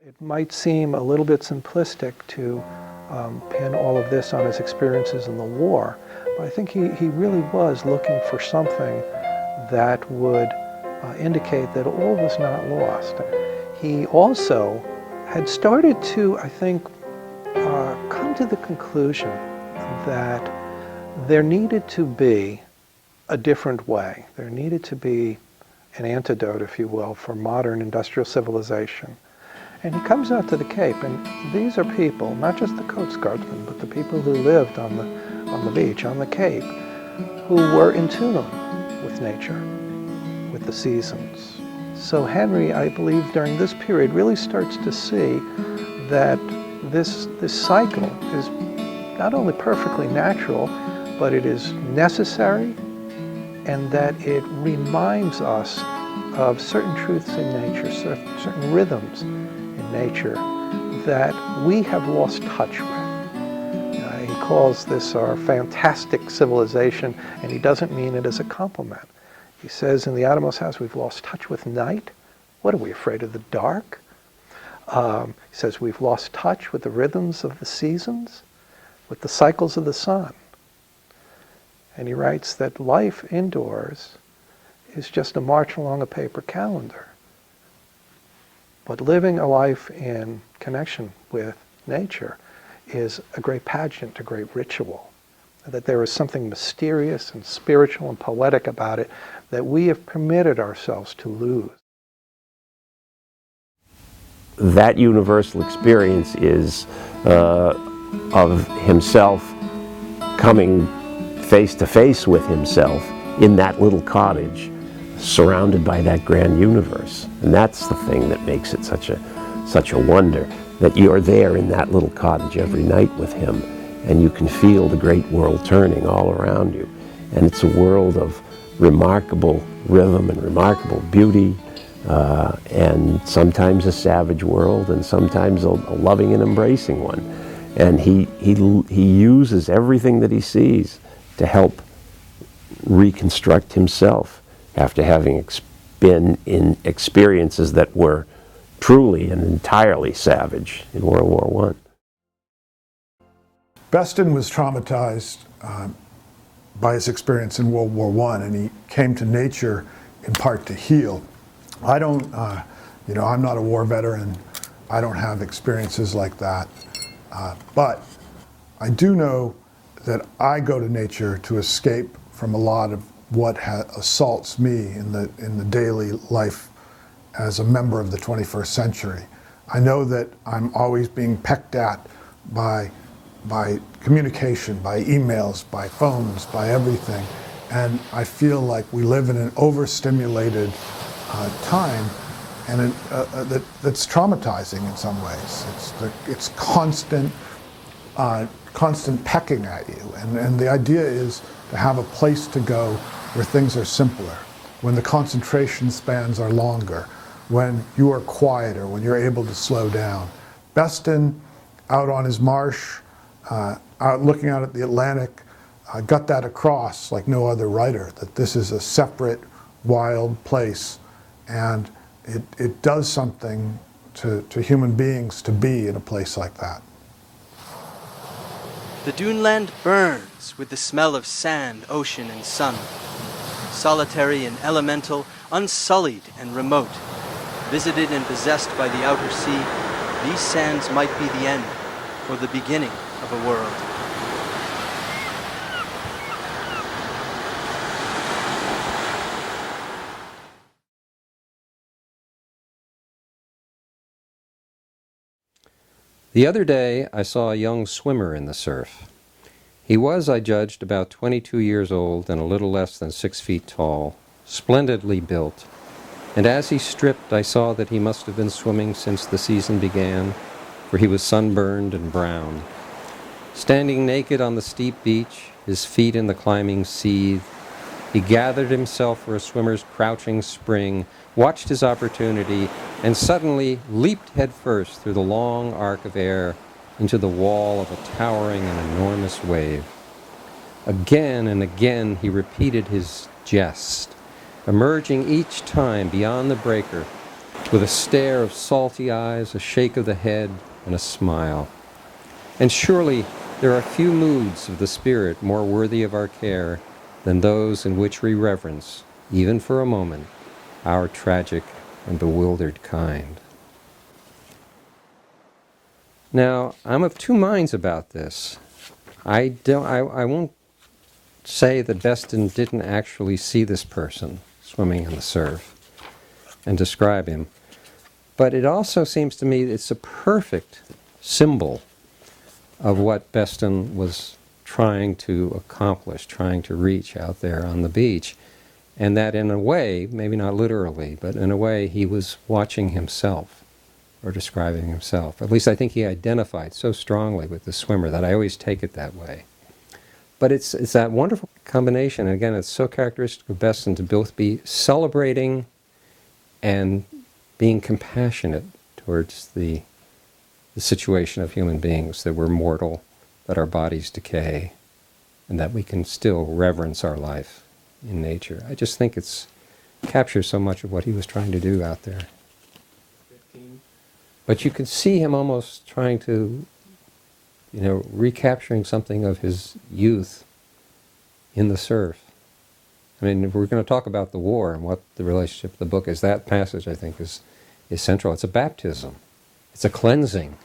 It might seem a little bit simplistic to pin all of this on his experiences in the war, but I think he really was looking for something that would indicate that all was not lost. He also had started to, I think, come to the conclusion that there needed to be a different way. There needed to be an antidote, if you will, for modern industrial civilization. And he comes out to the Cape, and these are people, not just the Coast Guardsmen, but the people who lived on the beach, on the Cape, who were in tune with nature, with the seasons. So Henry, I believe, during this period really starts to see that this cycle is not only perfectly natural, but it is necessary, and that it reminds us of certain truths in nature, certain rhythms in nature that we have lost touch with. He calls this our fantastic civilization, and he doesn't mean it as a compliment. He says in the Outermost House, we've lost touch with night. What, are we afraid of the dark? He says we've lost touch with the rhythms of the seasons, with the cycles of the sun. And he writes that life indoors is just a march along a paper calendar. But living a life in connection with nature is a great pageant, a great ritual. That there is something mysterious and spiritual and poetic about it that we have permitted ourselves to lose. That universal experience is of himself coming face to face with himself in that little cottage, surrounded by that grand universe. And that's the thing that makes it such a wonder, that you're there in that little cottage every night with him, and you can feel the great world turning all around you. And it's a world of remarkable rhythm and remarkable beauty, and sometimes a savage world, and sometimes a loving and embracing one. And he uses everything that he sees to help reconstruct himself after having been in experiences that were truly and entirely savage in World War I. Beston was traumatized by his experience in World War I, and he came to nature in part to heal. I don't, I'm not a war veteran. I don't have experiences like that. But I do know that I go to nature to escape from a lot of what assaults me in the daily life as a member of the 21st century. I know that I'm always being pecked at by communication, by emails, by phones, by everything. And I feel like we live in an overstimulated time, and that's traumatizing in some ways. It's constant pecking at you. And the idea is to have a place to go where things are simpler, when the concentration spans are longer, when you are quieter, when you're able to slow down. Beston, out on his marsh, out looking out at the Atlantic, got that across like no other writer, that this is a separate, wild place, and it does something to human beings to be in a place like that. The duneland burns with the smell of sand, ocean, and sun. Solitary and elemental, unsullied and remote, visited and possessed by the outer sea, these sands might be the end or the beginning of a world. The other day I saw a young swimmer in the surf. He was, I judged, about 22 years old and a little less than 6 feet tall, splendidly built. And as he stripped, I saw that he must have been swimming since the season began, for he was sunburned and brown. Standing naked on the steep beach, his feet in the climbing seethe, he gathered himself for a swimmer's crouching spring, watched his opportunity, and suddenly leaped headfirst through the long arc of air into the wall of a towering and enormous wave. Again and again he repeated his jest, emerging each time beyond the breaker with a stare of salty eyes, a shake of the head, and a smile. And surely there are few moods of the spirit more worthy of our care than those in which we reverence, even for a moment, our tragic and bewildered kind. Now, I'm of two minds about this. I won't say that Beston didn't actually see this person swimming in the surf and describe him, but it also seems to me it's a perfect symbol of what Beston was trying to accomplish, trying to reach out there on the beach. And that in a way, maybe not literally, but in a way he was watching himself or describing himself. At least I think he identified so strongly with the swimmer that I always take it that way. But it's that wonderful combination, and again, it's so characteristic of Beston to both be celebrating and being compassionate towards the situation of human beings, that we're mortal, that our bodies decay, and that we can still reverence our life in nature. I just think it captures so much of what he was trying to do out there. But you could see him almost trying to, recapturing something of his youth in the surf. I mean, if we're going to talk about the war and what the relationship of the book is, that passage, I think, is central. It's a baptism. It's a cleansing